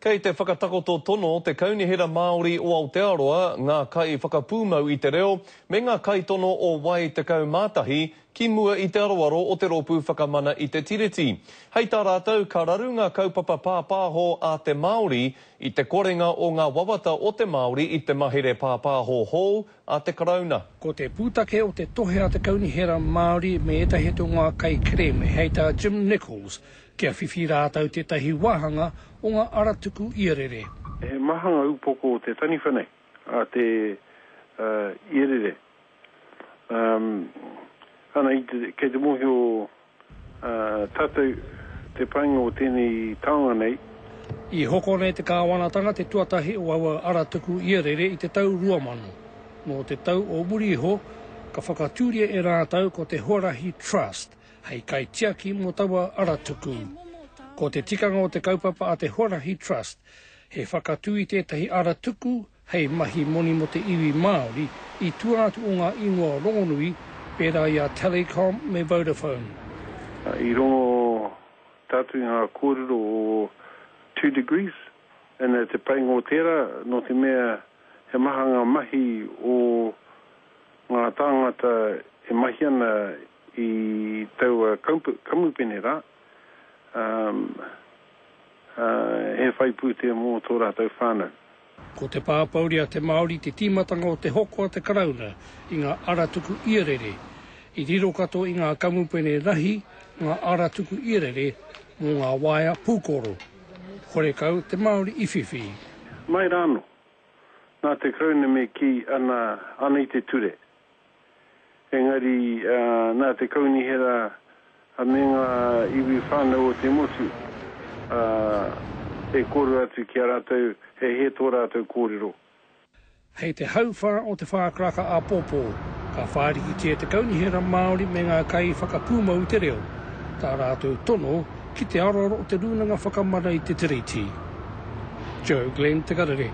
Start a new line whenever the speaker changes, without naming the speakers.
Kei te whakatakoto tono te kaunihera Māori o Aotearoa, ngā kai whakapūmau i te reo, me ngā kai tono o wai te kaumātahi, ki mua i te aroaro o te rōpū whakamana i te tiriti. Hei tā rātou, ka raru ngā kaupapa pāpāho a te Māori i te korenga o ngā wawata o te Māori i te mahere pāpāho hou a te karauna.
Ko te pūtake o te tohe a te kaunihera Māori me etahi to ngā kai kreme, hei tā Jim Nichols, kia whiwhi rātau te tahi wahanga o ngā aratuku ierere.
He mahanga upoko o te taniwhanei a te ierere. Ana kei te mohi o tātou te painga o tēnei taonga nei.
I hoko nei te kāwanatanga te tuatahi o aua aratuku ierere i te tau ruamanu. Nō te tau o Muriho, ka whakatūria e rātau ko te Horahi Trust, hei kai tiaki mo taua aratuku. Ko te tikanga o te kaupapa a te Horahi Trust, he whakatūi tētahi aratuku, hei mahi moni mo te iwi Māori, i tuatu o ngā ingoa rongonui, pērā i a Telecom me Vodafone.
I rongo tātu ngā kōrero o 2 degrees, ena te painga o tērā, no te mea he mahanga mahi o ngā tāngata e mahi ana i taua kamupene rā. He whaipūtea mō tō rātau whānau.
Ko te pāpauria te Māori te tīmatanga o te hoko a te karauna i ngā aratuku ierere. I riro kato i ngā kamupene rahi, ngā aratuku ierere mō ngā waia pūkoro. Hore kau te Māori iwhiwhi.
Mai rāno, nā te karauna me ki ana i te ture. Engari, nā te kaunihera a me ngā iwi whānau o te motu, e kōru atu ki a rātou, he tō rātou kōrero.
Hei te hauwhara o te whākraka a Pōpō, ka whāriki tia te kaunihera Māori me ngā kai whakapūmau te reo, tā rātou tono ki te aroro o te rūnanga whakamara i te tiriti. Joe Glenn, te karere.